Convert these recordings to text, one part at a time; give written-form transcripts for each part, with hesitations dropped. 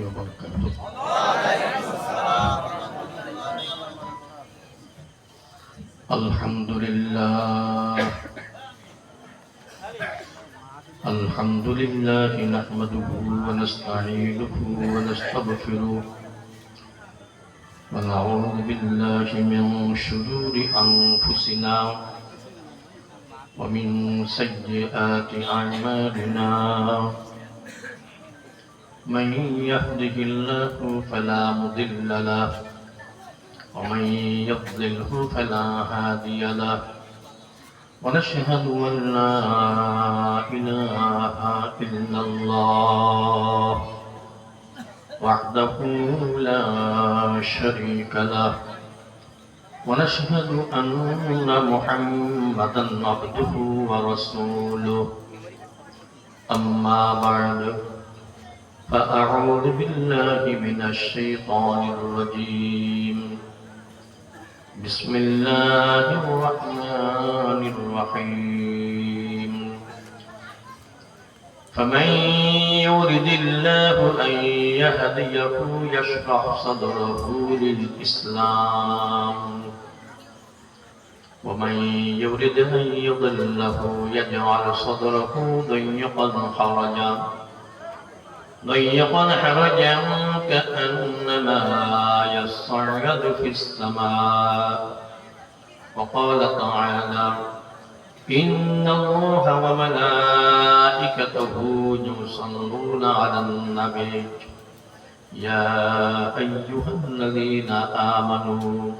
وبركاته. الحمد لله نحمده ونستعينه ونستغفره ونعوذ بالله من شرور أنفسنا ومن سيئات أعمالنا من يهده الله فلا مضل له ومن يضلله فلا هادي له ونشهد أن لا إله إلا الله وحده لا شريك له ونشهد أن محمدا عبده ورسوله أما بعد فأعوذ بالله من الشيطان الرجيم بسم الله الرحمن الرحيم فمن يرد الله أن يهديه يشرح صدره للإسلام ومن يرد أن يضله يجعل صدره ضيقا حرجا كأنما يصعد في السماء وقال تعالى إن الله وملائكته يصلون على النبي يا أيها الذين آمنوا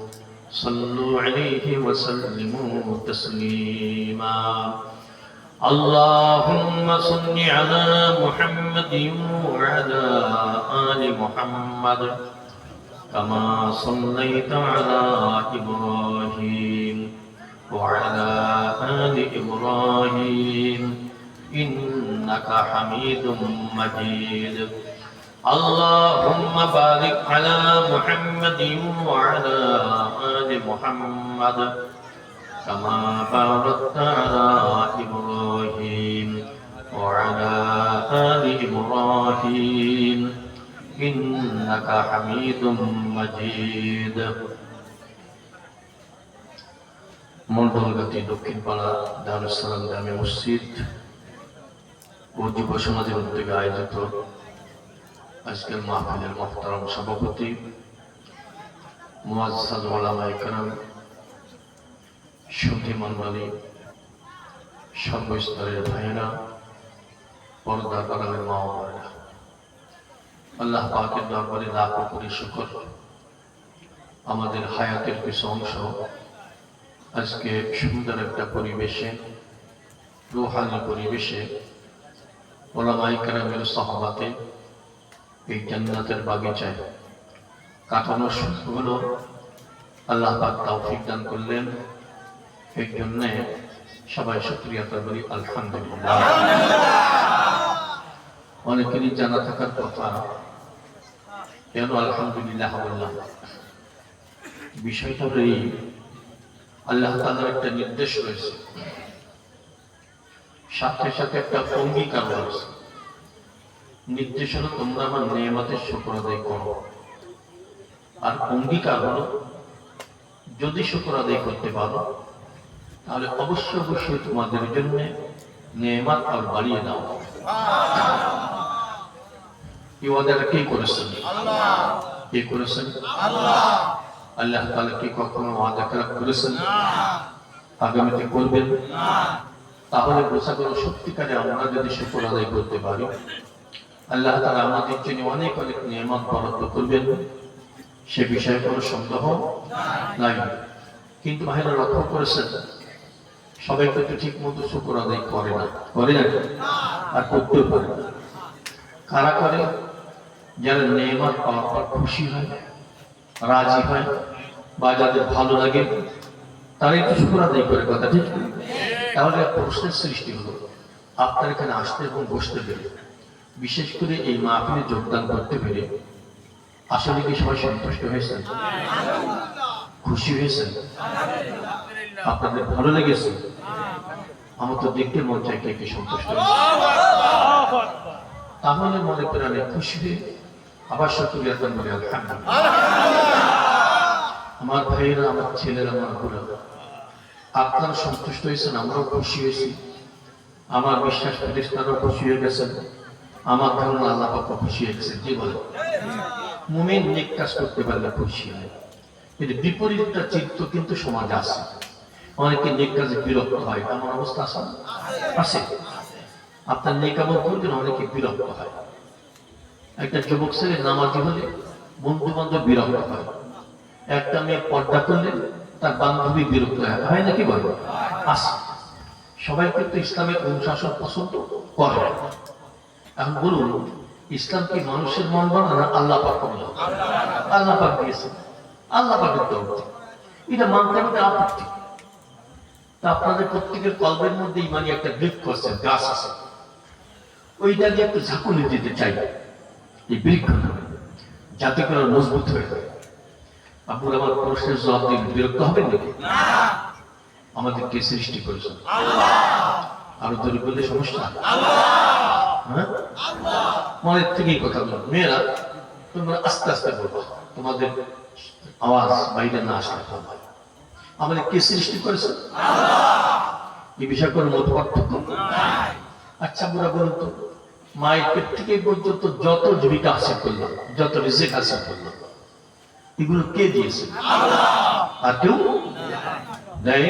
صلوا عليه وسلموا تسليما اللهم صل على محمد وعلى آل محمد كما صليت على إبراهيم وعلى آل إبراهيم إنك حميد مجيد اللهم بارك على محمد وعلى آل محمد كما باركت على إبراهيم وعلى آل إبراهيم إنك حميد مجيد মন্ডলগতি দক্ষিণপাড়া দারুস সালাম জামে মসজিদ ও যুব সমাজের উদ্যোগে আয়োজিত আজকের মাহফিলের মুহতারাম সভাপতি মুআজ্জাজ উলামায়ে কেরাম সুধী মণ্ডলী সর্বস্তরের ভাইয়েরা পর্দা আড়ালের মা ও বোনেরা আল্লাহ পাকের দরবারে লাখো কোটি শুকর আমাদের হায়াতের কিছু অংশ আজকে সুন্দর একটা পরিবেশে রুহানি পরিবেশে উলামায়ে কেরামের সহবতে এই জান্নাতের বাগিচায় কাটানোর সুযোগগুলো আল্লাহ পাক তৌফিক দান করলেন এই জন্য সবাই শুকরিয়া বলি আলহামদুলিল্লাহ। অনেকেরই জানা থাকার কথা কেন আলহামদুলিল্লাহ বললাম, বিষয়টা হলো আল্লাহ তাআলার একটা নির্দেশ রয়েছে, সাথে সাথে একটা অঙ্গীকার রয়েছে। নির্দেশ হলো তোমরা আমার নেয়ামতের শুকর আদায় করো, আর অঙ্গীকার হলো যদি শুকর আদায় করতে পারো তাহলে অবশ্যই তোমাদের জন্য নেয়ামত আর বাড়িয়ে দাও। এই ওয়াদাটা কে করেছেন? আল্লাহ। কে করেছেন? আল্লাহ। আল্লাহ তাআলা কি কখনো ওয়াদা করেছেন আগামীতে করবেন না? তাহলে বোঝা গেল সত্যিকারে আমরা যদি শুকর আদায় করতে পারি আল্লাহ তাআলা আমাদের জন্য অনেক অনেক নেয়ামত বরাদ্দ করবেন, সে বিষয়ে কোনো সন্দেহ নাই। কিন্তু ভাইরা লক্ষ্য করেছেন সবাই কিন্তু ঠিক মতো শুকর আদায় করে না আর করতেও পারে না। কারা করে? যারা নেয়ামত পাওয়ার পর খুশি হয়, রাজি হয়, বা যাদের ভালো লাগে তারাই তো শুকর আদায় করে, কথা ঠিক? তাহলে প্রশ্নের সৃষ্টি হলো আপনার এখানে আসতে এবং বসতে পেরে, বিশেষ করে এই মাহফিলে যোগদান করতে পেরে আসলে কি সবাই সন্তুষ্ট হয়েছেন? খুশি হয়েছেন? আপনাদের ভালো লেগেছে? আমার তো দেখতে মন চাই কে কে সন্তুষ্ট। তাহলে মনে প্রাণে খুশি হয়ে আবার শুকরিয়া আদান করি আলহামদুলিল্লাহ। আমার ভাইয়েরা, আমার ছেলেরা, আমার বোনেরা, আপনারা সন্তুষ্ট হয়েছেন, আমরাও খুশি হয়েছি। আমার বিশ্বাস ফেরেশতারাও খুশি হয়ে গেছেন, আমার ধারণা আল্লাহ পাক খুশি হয়ে গেছেন। কি বলে? মুমিন নেক কাজ করতে পারলে খুশি হয়। এর বিপরীতটা চিত্ত কিন্তু সমাজে আছে। অনেকে নেক কাজে বিরক্ত হয়, এমন অবস্থা আছে আছে। আপনার নেক আমল করবেন, অনেকে বিরক্ত হয়। একটা যুবক ছেলে নামাজি হলে বন্ধু বান্ধব বিরক্ত হয়, একটা মেয়ে পর্দা করলে তার বান্ধবী বিরক্ত হয় নাকি বলে? আছে। সবাই কিন্তু ইসলামের অনুশাসন পছন্দ করে। এখন বলুন, ইসলাম কি মানুষের মন বানা না আল্লাহ পাক? আল্লাহ পাক দিয়েছেন, আল্লাহ পাকের তরফ। এটা মানতে হবে আপত্তি। তা আপনাদের প্রত্যেকের কলবের মধ্যে ইমানি একটা বৃক্ষ আছে, গাছ আছে, ওইটা দিয়ে একটু ঝাঁকুনি দিতে চাই এই বৃক্ষ, যাতে করে মজবুত হয়ে যায়। আপনার আমার প্রশ্নের জবাব দিয়ে বিরক্ত হবেন নাকি? আমাদেরকে সৃষ্টি করেছেন আরো দূরে বললে সমস্যা। হ্যাঁ, মনের থেকেই কথা বলো। মেয়েরা তোমরা আস্তে আস্তে বলবো, তোমাদের আওয়াজ বাইরে না আসলে ভালো। আমাদের কে সৃষ্টি করেছে? এই বিষয়ে কোনো মত পার্থক্য? আচ্ছা বুড়া বলুন তো, মায়ের পেট থেকে পর্যন্ত যত জীবিকা হাসিল করলাম, যত রিজিক হাসিল করলাম, এগুলো কে দিয়েছে? আর কেউ দেয়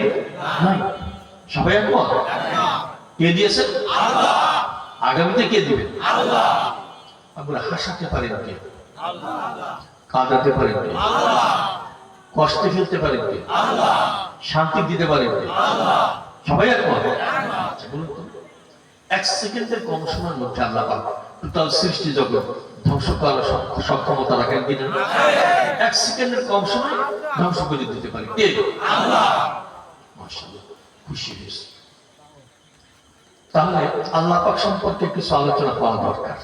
নাই। সবাই একমত? কে দিয়েছে? আগামীতে কে দিবে? আপনারা হাসাতে পারেন কে? কাঁদাতে পারেন কে? কষ্টে ফেলতে পারেন কে? শান্তি দিতে পারেন কে? সবাই একমত? বলুন তো, এক সেকেন্ডের কম সময়ের মধ্যে আল্লাহ পাক টোটাল সৃষ্টি জগৎ ধ্বংস করার সক্ষমতা রাখেন কিনা? এক সেকেন্ডের কম সময় ধ্বংস করে দিতে পারে কে? মাশাআল্লাহ, খুশি হয়েছে। তাহলে আল্লাহ পাক সম্পর্কে কিছু আলোচনা পাওয়া দরকার।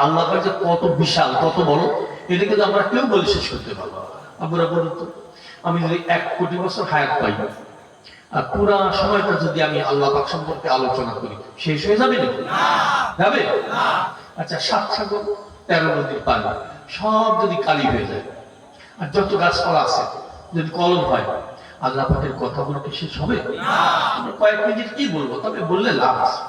আল্লাহ পাক যে কত বিশাল, কত বড়, এটা কিন্তু আমরা কেউ বলে শেষ করতে পারবো। আপনারা বলুন তো, আমি যদি 1 কোটি বছর হায়াত পাই, আর পুরা সময়টা যদি আমি আল্লাহ পাক সম্পর্কে আলোচনা করি, শেষ হয়ে যাবে নাকি? যাবে? আচ্ছা, 7 সাগর 13 নদীর পানি সব যদি কালি হয়ে যায়, আর যত গাছপালা আছে যদি কলম হয়, আল্লাহ পাকের কথাগুলো কি শেষ হবে? আমরা কয়েক মিনিট কি বলবো, তবে বললে লাভ আছে।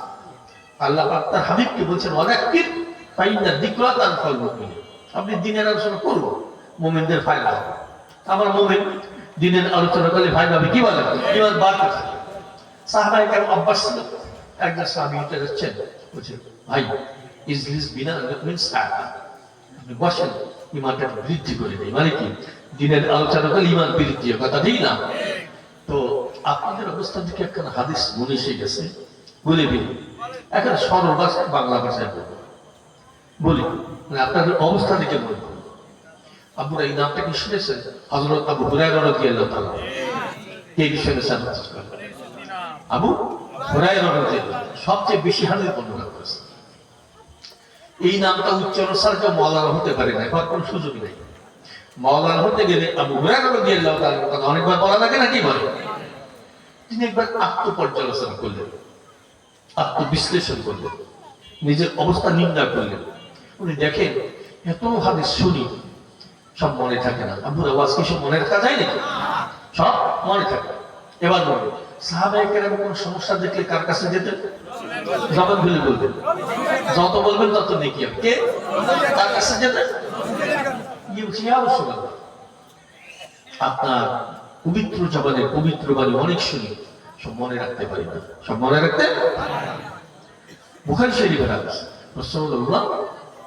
আল্লাহ পাক তার হাবিবকে বলছেন, ওয়াদাক্কির ফাইন্না যিকরা তানফাউল মুমিনিন। আপনি দিনের আলোচনা করবো, মুমিনদের ফায়দা হবে। আমার মুমিন দিনের আলোচনা করলে ভাই ভাবি কি বলে? ইমান বাড়তেছে। সাহাবায়ে কেরাম অভ্যাস ছিল, একজন সাহাবী হেঁটে যাচ্ছেন, বলছেন, ভাই ইজলিস বিনা মিন সাআতা, আপনি বসেন, ইমানটা বৃদ্ধি করে দেয়। মানে কি? দিনের আলোচনা করলে ইমান বৃদ্ধি হয়, কথা ঠিক না? তো আপনাদের অবস্থা থেকে একখানা হাদিস মনে এসে গেছে, বলে দিন। এখন সরল ভাষায়, বাংলা ভাষায় বলবো, বলি, মানে আপনাদের অবস্থা থেকে বলবো। আপনারা এই নামটা কি শুনেছেন? হযরত আবু হুরায়রা রাদিয়াল্লাহু তাআলা। কে কি শুনেছেন? আবু হুরায়রা রাদিয়াল্লাহু সবচেয়ে বেশি হাদিস বর্ণনা করেছেন। এই নামটা উচ্চারণ ছাড়া কেউ মাওলানা হতে পারে না, এবার কোনো সুযোগ নেই। মাওলানা হতে গেলে আবু হুরায়রা রাদিয়াল্লাহু তাআলার কথা অনেকবার বলা লাগে নাকি বলে? তিনি একবার আত্মপর্যালোচনা করলেন, আত্মবিশ্লেষণ করলেন, নিজের অবস্থা নির্ণয় করলেন। উনি দেখেন, এত হাদিস শুনি, সব মনে থাকে না। আব্বুর আওয়াজ কি সব মনে রাখা যায় নাকি? সব মনে থাকে। এবার বলবেন, সাহাবায়ে কেরাম কোনো সমস্যা দেখলে কার কাছে যেতেন? জবান খুলে বলবেন, যত বলবেন তত নেকি হবে। কে? কার কাছে যেতেন? আপনার পবিত্র জবানে পবিত্র বাণী অনেক শুনি, সব মনে রাখতে পারি না। সব মনে রাখতে? বুখারী শরীফের হাদিস, রাসূলুল্লাহ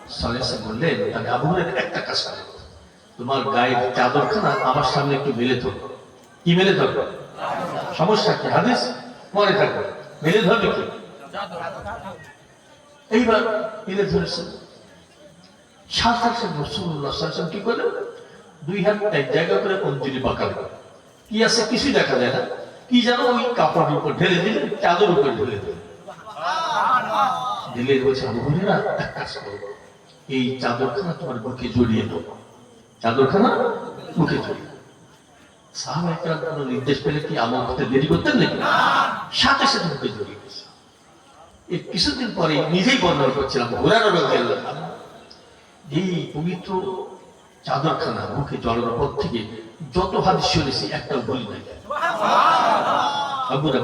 সাল্লাল্লাহু আলাইহি ওয়াসাল্লাম বললেন, আমি আবু হুরায়রা একটা কাজ করব, তোমার গায়ের চাদরখানা আমার সামনে একটু মেলে ধরো। কি মেলে ধরো? সমস্যা কি? হাদিস মনে থাকবে, মেলে ধরবে কি? এইবার মেলে ধরেছে। সাথে সাথে রাসূলুল্লাহ সাল্লাল্লাহু আলাইহি ওয়াসাল্লাম কি করলেন? 2 হাত এক জায়গা করে অঞ্জলি পাকালেন। কি আছে কিছুই দেখা যায় না, কি যেন ওই কাপড়ের উপর ঢেলে দিলেন, চাদর উপর ঢেলে দিলেন। দিলে বলছে, আবু হুরায়রা এক কাজ করো, এই চাদরখানা তোমার বুকে জড়িয়ে দাও। চাদরখানা বুকে জড়িয়ে। সাহাবায়ে কেরাম কোনো নির্দেশ পেলে কি আমল করতে দেরি করতেন নাকি? সাথে সাথে বুকে জড়িয়ে গেছে। এই কিছুদিন পরে নিজেই বর্ণনা করছিলাম, হুরায়রা রাদিয়াল্লাহু তাআলা এই পবিত্র চাদরখানা মুখে জলের পর থেকে যত হাদিস শুনেছি একটাও বলি নাই।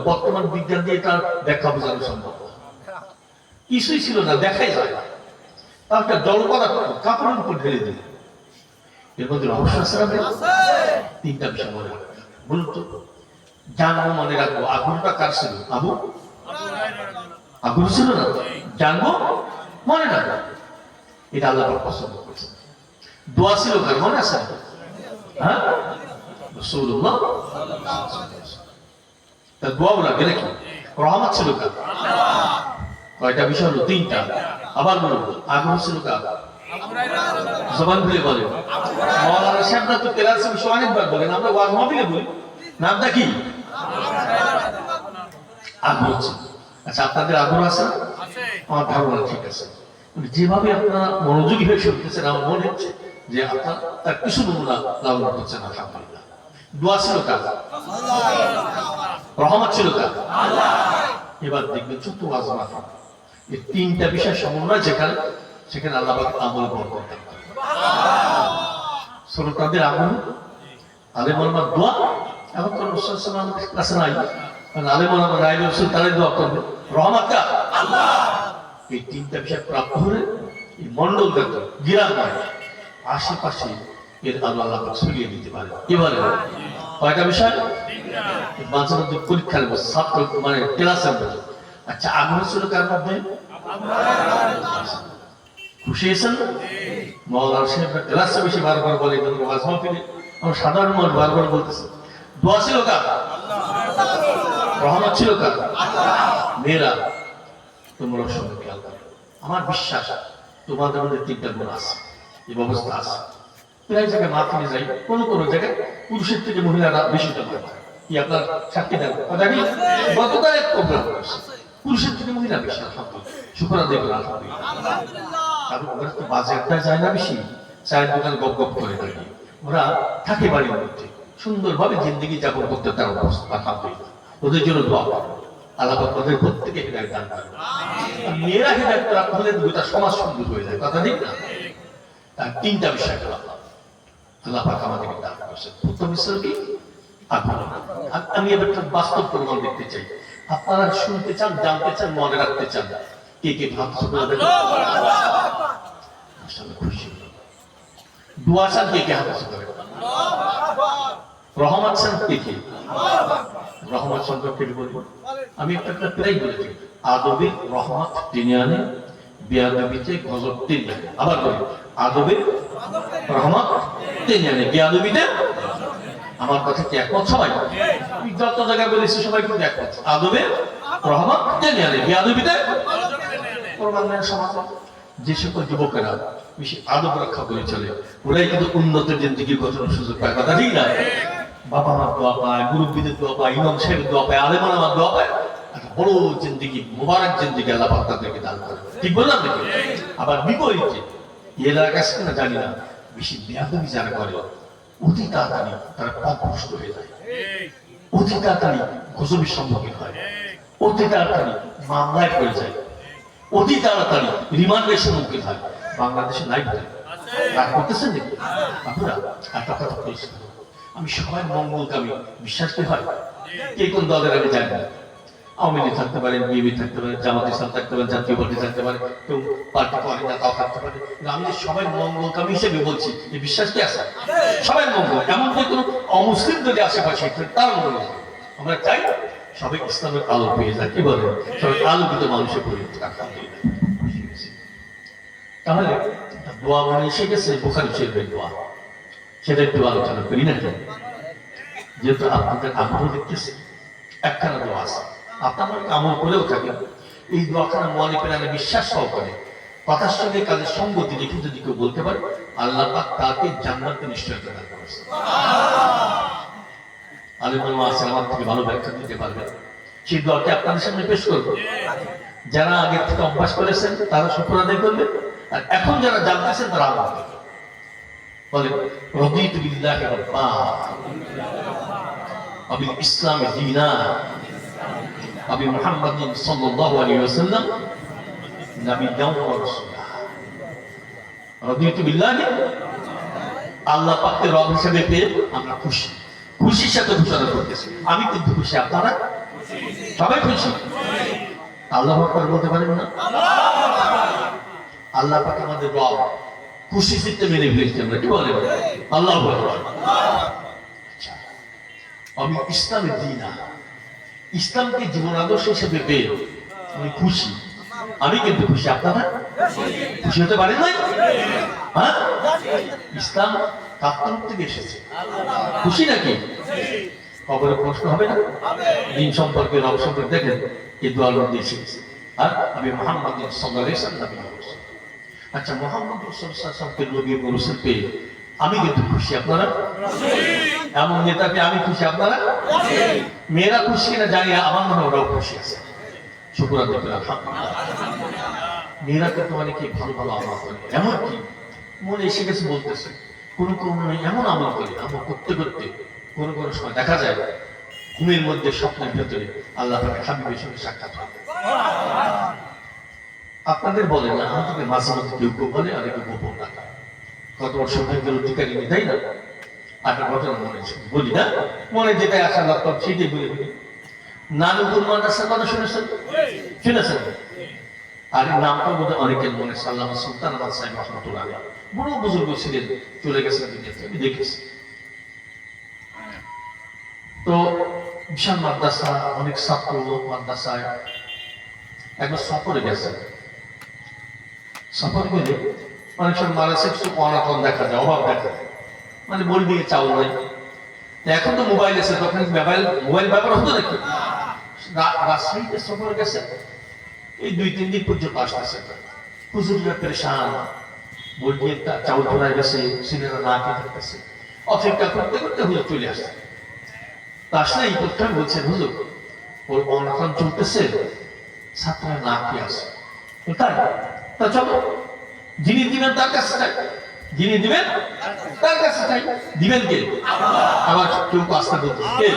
বর্তমান বিজ্ঞান দিয়ে তার ব্যাখ্যা বোঝানো সম্ভব কিছুই ছিল না, দেখাই যায় না। তার জল পদার্থ কাপড়ের উপর ঢেলে দিল। এর মধ্যে রহস্য আছে না? তিনটা বিষয় মনে রাখবে। বলুন তো, জানবো মনে রাখবো। আগুনটা কার ছিল? আগুন ছিল না? জানবো মনে রাখবো, এটা আল্লাহ পছন্দ করেছে। দোয়া ছিল কার? মনে আছে? হ্যাঁ, রাসূলুল্লাহ। তা দোয়া বলা গেলে কি? রহমত ছিল কার? কয়টা বিষয় হলো? তিনটা। আবার বলবো, আগুন ছিল কার? জবান খুলে বলেন। মাওলানা সাহেবরা তো ক্লাসে বিষয় অনেকবার বলেন, আমরা ওয়াজ মাহফিলে বলি, নামটা কি? আগ্রহ ছিল। আচ্ছা, আপনাদের আগ্রহ আছে? আমার ধারণা ঠিক আছে। যেভাবে আপনারা মনোযোগী হয়ে শুনতেছেন, আমার মনে হচ্ছে যে আপনার তার কিছু নমুনা লালন করছেন। আলহামদুলিল্লাহ। দোয়া ছিল কার? রহমত ছিল কার? এবার দেখবেন ছোট্ট ওয়াজ মাহফিল, এই তিনটা বিষয় সমন্বয় যেখানে, সেখানে আল্লাহ পাক আমল বরকত দেন। শ্রোতাদের আগ্রহ, আলেম ওলামার দোয়া, এখন তো রাসূল সাল্লাল্লাহু আলাইহি ওয়াসাল্লাম কাছে নাই, কারণ আলেম ওলামা রাইল রাসূল তারাই দোয়া করবে। রহমত কার? আল্লাহ। এই তিনটা বিষয় প্রাপ্ত হলে এই মন্ডল দেখো গিরাময় আশেপাশে এর আল্লাহ পাক ছড়িয়ে দিতে পারে। এবারে কয়টা বিষয়? মাঝে মধ্যে পরীক্ষার ছাত্র মানে ক্লাসের মধ্যে। আচ্ছা, আগ্রহ ছিল কার মধ্যে? খুশি হয়েছেন? মাওলানা সাহেবরা ক্লাসে বেশি বারবার বলে, ওয়াজ মাহফিলে আমরা সাধারণ মানুষ বারবার বলতেছে। দোয়া ছিল কার? রহমত ছিল কার? মেয়েরা তোমরা সঙ্গে খেয়াল করো, আমার বিশ্বাস তোমাদের মধ্যে তিনটা গুণ আছে, এই ব্যবস্থা আছে। প্রায় জায়গায় মাহফিলে যাই, কোনো কোনো জায়গায় পুরুষের থেকে মহিলারা বেশিটা পায়। কি আপনার সাক্ষী দেন? গতকাল এক প্রোগ্রাম করেছে, পুরুষের থেকে মহিলা বেশি। আলহামদুলিল্লাহ, শুকর আদায় করে আলহামদুলিল্লাহ। কারণ ওরা তো বাজে একটা যায় না বেশি, চায়ের দোকান গপ গপ করে থাকে। ওরা থাকে বাড়ির মধ্যে, সুন্দরভাবে জিন্দগি যাপন করতে তার অবস্থা। আলহামদুলিল্লাহ, ওদের জন্য দোয়া করো, আল্লাহ পাক ওদের প্রত্যেকে হেদায়েত দান করেন। মেয়েরা হেদায়েত প্রাপ্ত হলে গোটা সমাজ সুন্দর হয়ে যায়, কথা ঠিক না? তার তিনটা বিষয় আল্লাহ পাক আমাদেরকে দান করেছেন। প্রথম বিষয় কি? আগ্রহ। আমি এবার একটা বাস্তব প্রমাণ দেখতে চাই। আপনারা শুনতে চান, জানতে চান, মনে রাখতে চান, কে কে ভাবছে? খুশি দোয়া চান, কে কে হাফেজ করে? রহমত চান, কে কে? রহমত সম্পর্কে বলবো। আমি একটা প্রায় বলেছি, আদবের রহমত টেনে আনে, বেয়াদবিতে গজব টেনে আনে। আবার বলি, আদবের রহমত টেনে আনে, বেয়াদবিতে। আমার কথা কি একমত সবাই? যত জায়গায় বলেছি সবাই কিন্তু একমত। আদবের রহমত টেনে আনে, বেয়াদবিতে সমাজ। যে সকল যুবকেরা বেশি আদব রক্ষা করে চলে, ওরাই কিন্তু উন্নত জিন্দেগি গঠনের সুযোগ পায়, কথা ঠিক না? বাবা মার দোয়া পায়, মুরব্বীদের দোয়া পায়, ইমাম সাহেবের দোয়া পায়, আলেম ওলামার দোয়া পায়। একটা বড় জিন্দেগি, মোবারক জিন্দেগি আল্লাহ পাক তাদেরকে দান করে। ঠিক বললাম নাকি? আবার বিপরীতে এলাকার কাছে না জানি না, বেশি বেয়াদবি যারা করে, অতি তাড়াতাড়ি তারা পথভ্রষ্ট হয়ে যায়, অতি তাড়াতাড়ি গজবের সম্মুখীন হয়, অতি তাড়াতাড়ি মামলায় পড়ে যায়, অতি তাড়াতাড়ি রিমান্ডের সম্মুখীন হয়। বাংলাদেশে নাই রাগ করতেছেন নাকি আপনারা? একটা কথা বলছি, আমি সবাই মঙ্গলকামী, বিশ্বাস কি হয়? কে কোন দলের আমি জানি না। আওয়ামী লীগ থাকতে পারে, বিএনপি থাকতে পারে, জামাত ইসলাম থাকতে পারে, জাতীয় পার্টি থাকতে পারে, কেউ পার্টি করে না তাও থাকতে পারে। আমি সবাই মঙ্গলকামী হিসেবে বলছি, এই বিশ্বাস কি আছে? সবাই মঙ্গল। এমন যে কোনো অমুসলিম যদি আশেপাশে তার মঙ্গল। আমরা চাই সবাই ইসলামের আলো পেয়ে যায়, কি বলে? সবাই আলোকিত মানুষের পরিণত। তাহলে দোয়া মনে এসে গেছে, বুখারী শরীফের দোয়া, সেটা একটু আলোচনা করি না? যেহেতু আপনাদের আগ্রহ দেখতেছি, একখানা দোয়া আছে, আপনারা আমল করেও থাকেন। এই দোয়াখানা মনে করে আমি বিশ্বাস সহকারে কথার সঙ্গে কাজের সঙ্গতি রেখে যদি কেউ বলতে পারে, আল্লাহ পাক তাকে জান্নাতে নিশ্চয়তা দান করেছে। আলেম ওলামা আছেন, আমার থেকে ভালো ব্যাখ্যা দিতে পারবেন। সেই দোয়াকে আপনাদের সামনে পেশ করবো। যারা আগে থেকে অভ্যাস করেছেন তারা শুকর আদায় করবেন, আর এখন যারা জানতেছেন তারা আমল করবেন। বলে, রাদিতু বিল্লাহি রাব্বা ওয়া বিল ইসলামি দীনা ওয়া বি মুহাম্মাদিন সাল্লাল্লাহু আলাইহি ওয়াসাল্লাম নাবিয়্যান ওয়া রাসূলা। রাদিতু বিল্লাহি, আল্লাহ পাককে রব হিসেবে পেয়ে আমরা খুশি, খুশির সাথে ঘোষণা করতেছি আমি কিন্তু খুশি, আপনারা সবাই খুশি? আল্লাহু আকবার বলতে পারেন না? আল্লাহ পাক আমাদের রব, খুশি চিত্তে মেনে ফেলেছি আমরা, কি বলে আল্লাহু আকবার। আমি ইসলামের দিনা, ইসলামকে জীবন আদর্শ হিসেবে পেয়ে আমি খুশি, আমি কিন্তু খুশি, আপনারা খুশি হতে পারেন নাই? হ্যাঁ, ইসলাম কার তরফ থেকে এসেছে? খুশি নাকি? কবরে প্রশ্ন হবে না? দিন সম্পর্কে রব সম্পর্কে দেখেন এই দোয়ার মধ্যে এসেছে, আর আমি মুহাম্মদ সাল্লাল্লাহু আলাইহি ওয়াসাল্লাম নবী। আচ্ছা, মুহাম্মদ সাল্লাল্লাহু আলাইহি ওয়াসাল্লামকে নবী ও রাসূল পেয়ে আমি কিন্তু খুশি, আপনারা? এমন নেতাকে আমি খুশি, আপনারা? মেয়েরা খুশি কিনা জানি, আমার মনে ওরাও খুশি আছে, শুকর আদায় করে আলহামদুলিল্লাহ। মেয়েরা কিন্তু অনেকে ভালো ভালো আমল করে, এমন কি মনে এসে গেছে বলতেছে, কোন কোন এমন আমল করে, আমল করতে করতে কোন কোন সময় দেখা যায় ঘুমের মধ্যে স্বপ্নের ভেতরে আল্লাহ পাকের হাবিবের সঙ্গে সাক্ষাৎ হয়। আপনাদের বলে না, আমাদের মাঝে মধ্যে কেউ কেউ বলে আর কেউ গোপন রাখা, কত বড় সৌভাগ্যের অধিকারী তাই না? আপনার ঘটনা মনে বলি না, মনে যেটাই আশা লাগতাম সেটাই বলে বলি। নানুপুর মাদ্রাসার কথা শুনেছেন? শুনেছেন? আর এই নামটা বোধহয় অনেকের মনে, আল্লামা সুলতান আহমদ সাহেব রহমাতুল্লাহ আলাইহি, বড় বুজুর্গ ছিলেন, চলে গেছেন দুনিয়া থেকে, আমি দেখেছি। তো বিশাল মাদ্রাসা, অনেক ছাত্র মাদ্রাসায় একবার সফরে গেছে। সফর গেলে অনেক সময় মাদ্রাসায় কিছু অনাটন দেখা যায়, অভাব দেখা যায়, মানে বই দিয়ে চাউল নাই। এখন তো মোবাইল আছে, তখন মোবাইল ব্যবহার হতো নাকি? রাজশাহীতে সফরে গেছে, এই 2-3 দিন পর্যন্ত আসতেছে, হুজুররা পেরেশান, বই দিয়ে চাউল ধরায় গেছে, ছেলেরা না খেয়ে থাকতেছে, অপেক্ষা করতে করতে হুজুর চলে আসছে। আসলে এই প্রথমে বলছেন, হুজুর ওর অনশন চলতেছে, ছাত্ররা না খেয়ে আসে, তাই তা চলো, যিনি দিবেন তার কাছে চাই, যিনি দিবেন তার কাছে চাই, দিবেন কে? আবার কেউ আসতে বলতে কে?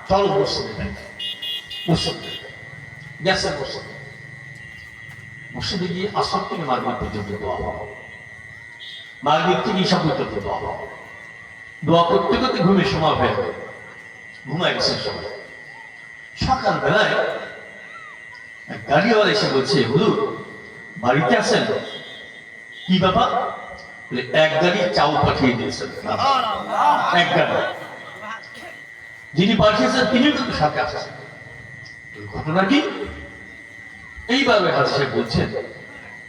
চলো মসজিদে যাই, মসজিদে গেছেন, মসজিদে গিয়ে আসর থেকে মাগরিব পর্যন্ত দোয়া হলো, মাগরিব থেকে ঈশা পর্যন্ত দোয়া হলো, দোয়া করতে করতে ঘুমের সময় হয়ে গেল, ঘুমায় গেছেন সবাই। সকালবেলায় গাড়িওয়ালা এসে বলছে, হুজুর বাড়িতে আছেন? কি ব্যাপার? এক গাড়ি চাউল পাঠিয়ে দিয়েছেন, এক গাড়ি, যিনি পাঠিয়েছেন তিনি কিন্তু সাথে আসছেন, ঘটনা কি? এইবার হাজি সাহেব বলছেন,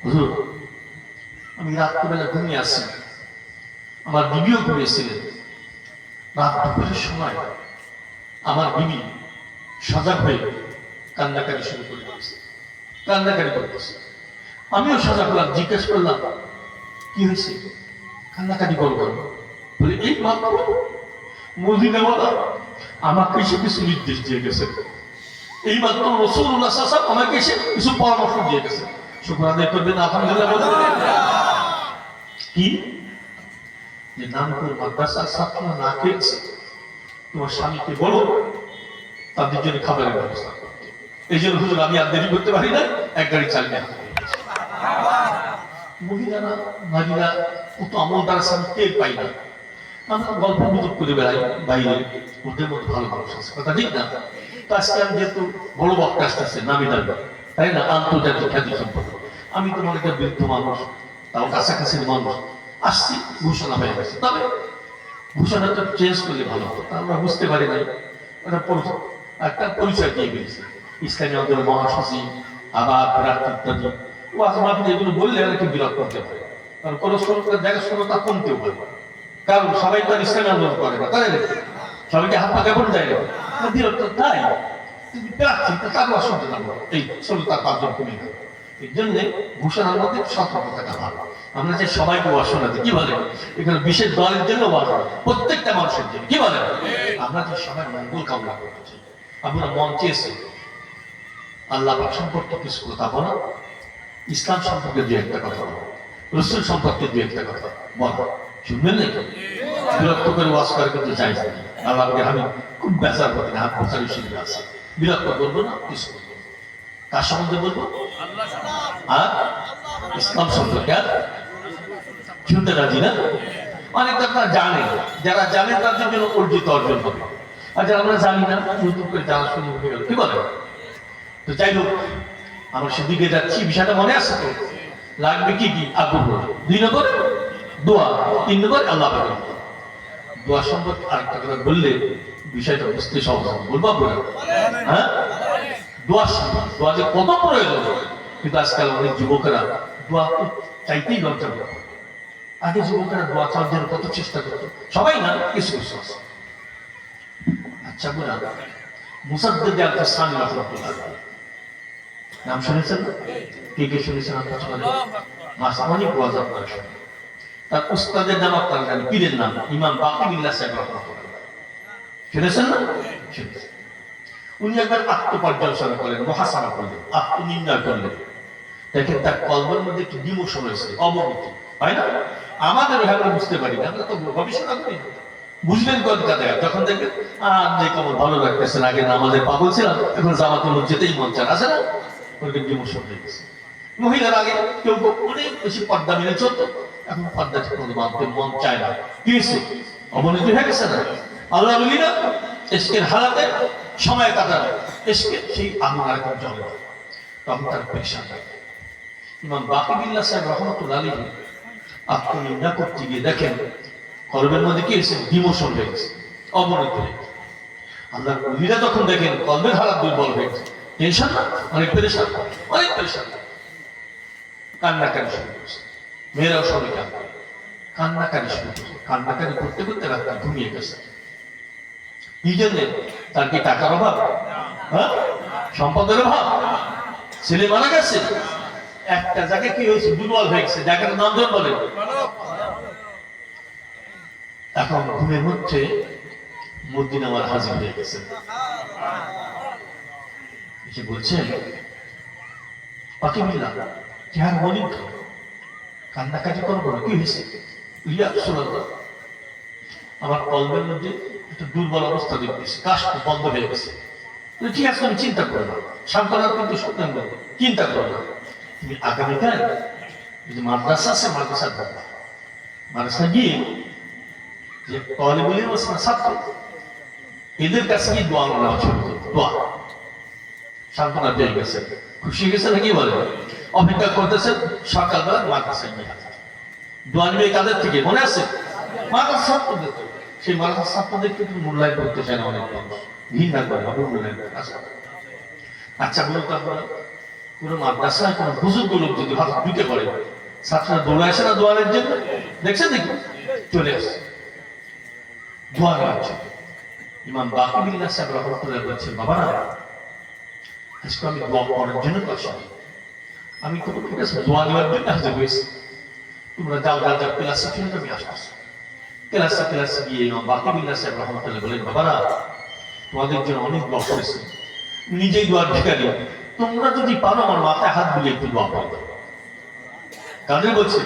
হুজুর আমি রাত্রিবেলা ঘুমিয়ে আসছি, আমার বিবিও ঘুমিয়েছিলেন, রাত দুপুরের সময় আমার বিবি সজাগ হয়ে কান্নাকাটি শুরু করে দিয়েছে, কান্নাকাটি করতেছে, আমিও সজাগ হলাম, জিজ্ঞেস করলাম কি হয়েছে, কান্নাকাটি করবো? বলে এই মাত্র মদিনাওয়ালা আমাকে এসে কিছু নির্দেশ দিয়ে গেছে, এই মাত্র রাসূলুল্লাহ সাল্লাল্লাহু আলাইহি ওয়াসাল্লাম আমাকে এসে কিছু পরামর্শ দিয়ে গেছে। শুকর আদায় করবেন আলহামদুলিল্লাহ বলবেন। কি যে নামপুর মাদ্রাসার ছাত্ররা না খেয়েছে, তোমার স্বামীকে বলো তাদের জন্য খাবারের ব্যবস্থা করতে। এই জন্য হুজুর আমি আর দেরি করতে পারি না, এক গাড়ি চালিয়ে মহিলারা নারীরা কত আমল দ্বারা টের পাই না, আমরা গল্প গুজব করে বেড়াই বাইরে, ওদের মধ্যে ভালো মানুষ আছে, কথা ঠিক না? তো আজকে আমি যেহেতু বড় বক্তা আসতেছে নামি দাবি, তাই না, আন্তর্জাতিক খ্যাতি সম্পর্ক, আমি তো মনে করি বৃদ্ধ মানুষ, তাও কাছাকাছির মানুষ, আসছি, ঘোষণা হয়ে গেছে, তবে ঘোষণাটা চেঞ্জ করলে ভালো হতো, আমরা বুঝতে পারি নাই, একটা পরিচয় দিয়ে গেছে, ইসলামী আন্দোলন মহাসচিব, আবার ইত্যাদি, এগুলো বললে অনেকে বিরোধ করতে পারে, কারণ কোনো দেখাশোনা কমতেও পারে, কারণ সবাই তো ইসলামী আন্দোলন করে না, তাই নাকি? সবাইকে হাত পা কেমন দেয় না, বিরক্ত, তাই তারও শুনতে পারবো, এই ষোলো তার 5 জন কমে গেল। এই জন্য ঘোষণার মধ্যে সতর্কতাটা ভালো, আমরা যে সবাইকে ওয়াসনা দিই, কি বলে এখানে বিশেষ দলের জন্য ওয়াসনা, প্রত্যেকটা মানুষের জন্য, কি বলে আমরা যে সবাই মঙ্গল কামনা করতেছি, আপনারা মন চেয়েছে আল্লাহ পাক সম্পর্কে কিছু কথা বলো, ইসলাম সম্পর্কে 2-1টা কথা বলো, রাসূল সম্পর্কে 2-1টা কথা বলো, শুনবেন নাকি? বিরক্ত করে ওয়াজ করে কিন্তু চাই না, আল্লাহকে আমি খুব বেজার করি না, হাত বোঝার সুবিধা আছে, বিরক্ত করবো না, কিছু করবো, কার সম্বন্ধে বলবো? আর ইসলাম সম্পর্কে আর শুনতে রাজি না? অনেকটা আপনারা জানেন, যারা জানেন তাদের জন্য অর্জিত অর্জন হবে, আর যারা আমরা জানি না নতুন করে জানা শুরু হয়ে গেল, কি বলে? তো যাই হোক, আমরা সেদিকে যাচ্ছি, বিষয়টা মনে আছে তো? লাগবে কি কি? আগ্রহ। 2 নম্বর দোয়া, 3 নম্বর আল্লাহ পাকের দোয়া সম্পর্কে আরেকটা কথা বললে বিষয়টা বুঝতে সহজ হবে। বলবো আপনারা? হ্যাঁ, দোয়া দোয়া যে কত প্রয়োজন, কিন্তু আজকাল অনেক যুবকেরা দোয়া চাইতেই লজ্জা করে। আগে যুবকেরা দোয়া চাওয়ার জন্য কত চেষ্টা করতো, সবাই না, কিছু কিছু আছে। আচ্ছা বোঝা, মুসাদ্দেদ আল-কাসসানি রাহমাতুল্লাহ নাম শুনেছেন? কে কে শুনেছেন? অনেক ওয়াজ আপনারা শুনেন। তার উস্তাদের নাম আপনারা জানেন, পীরের নাম ইমাম বাকি বিল্লাহ সাহেব রাহমাতুল্লাহ, শুনেছেন না? শুনেছেন। উনি একবার আত্মপর্যালোচনা করলেন, মহাসানা করলেন, আত্মনির্ণয় করলেন। দেখেন তার কলবের মধ্যে একটু ডিমোশন হয়েছে, অবনতি, হয় না? আমাদের এখানে বুঝতে পারি না, আমরা তো গবেষণা করি। বুঝবেন কতটা দেখা যখন দেখবেন যে কেমন ভালো লাগতেছে, আগে নামাজের পাগল ছিলাম, এখন জামাতে যেতেই মন চান, আছে না? ওরকম ডিমোশন হয়ে গেছে। মহিলার আগে কেউ অনেক বেশি পর্দা মেনে চলতো, এখন পর্দা ঠিক মতো মানতে মন চায় না। কি হয়েছে? অবনতি হয়ে গেছে না? আল্লাহ বলিনা এসকের হালাতে সময় কাটানো, এসকে সেই আগুন আর এখন জ্বলে, তখন তার পেশা থাকে। ইমাম বাকি বিল্লাহ সাহেব রাহমাতুল্লাহ আলাইহি আত্মনিন্দা করতে গিয়ে দেখেন কলবের মধ্যে কি হয়েছে? ডিমোশন হয়ে গেছে, অবনতি হয়ে গেছে। আল্লাহর ওলিরা তখন দেখেন কলবের হালাত দুর্বল হয়ে গেছে, টেনশন না, অনেক পেরেশান, অনেক পেরেশান, কান্নাকারি শুরু করছে। মেয়েরাও সবাই কান্নাকারি শুরু করছে। কান্নাকারি করতে করতে রাতটা ঘুমিয়ে গেছে। কি জন্যে? তার কি টাকার অভাব? হ্যাঁ, সম্পদের অভাব? ছেলে মারা গেছে? একটা জায়গায় কি হয়েছে? দুর্বল হয়ে গেছে, জায়গাটার নাম জন বলে। এখন ঘুমের মধ্যে মুদ্দিন আমার হাজির হয়ে গেছে, এসে বলছেন, পাকি বিল্লাহ চেহারা বলিন তো, কান্নাকাটি করবো না, কি হয়েছে? ইয়া রাসূলুল্লাহ, আমার কলবের মধ্যে একটা দুর্বল অবস্থা দেখতেছি, কাশ বন্ধ হয়ে গেছে। ঠিক আছে, তুমি চিন্তা করো না, সান্ত্বনার কিন্তু সন্তান বলবো, চিন্তা করো না, তুমি আগামীকাল যদি মাদ্রাসা আছে মাদ্রাসা পড়বা, মাদ্রাসা গিয়ে যে তালিবুল ইলম ছাত্র এদের কাছে গিয়ে দোয়া নেওয়া শুরু করো। দোয়া সান্ত্বনা পেয়ে গেছে, খুশি গেছে নাকি বলে? অপেক্ষা করতেছেন সকালবেলা মাদ্রাসায় গিয়ে দোয়া নিবে। কাদের থেকে মনে আছে? মাদ্রাসা ছাত্রদের। সেই মাদ্রাসা ছাত্রদের কিন্তু মূল্যায়ন করতে চায় না, অনেক মানুষ ঘৃণা করে, অবমূল্যায়ন করে। আচ্ছা বলুন তো আপনারা, কোনো মাদ্রাসায় কোনো বুজুর্গ লোক যদি হাত ঢুকে পড়ে, ছাত্ররা দৌড়ে আসে না দোয়ারের জন্য? দেখছেন দেখুন, চলে আসে দোয়া নেওয়ার জন্য। ইমাম বাকি বিল্লাহ সাহেব রাহমাতুল্লাহ বলছেন, বাবা না, আজকে আমি দোয়া করার জন্য তো আসি, আমি তো ঠিক আছে দোয়া নেওয়ার জন্য হাজির হয়েছি, তোমরা যাও যাও যাও ক্লাসে ফিরে, আমি আসতেছি। ক্লাসে গিয়ে ইমাম বাকি বিল্লাহ সাহেব রাহমাতুল্লাহ বলেন, বাবারা তোমাদের জন্য অনেক দোয়া করেছি, নিজেই দোয়ার ভিখারি, তোমরা যদি পারো আমার মাথায় হাত বুলিয়ে একটু দোয়া করে দাও। কাদের বলছে?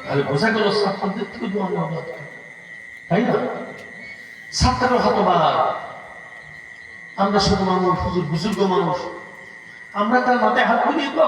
তাহলে বোঝা গেল ছাত্রদের থেকে দোয়া নেওয়া দরকার, তাই না? ছাত্ররা হতবাক, আমরা শুধু মানুষ, বুজুর্গ মানুষ, আমরা তার মাথায় হাত বুলিয়ে দোয়া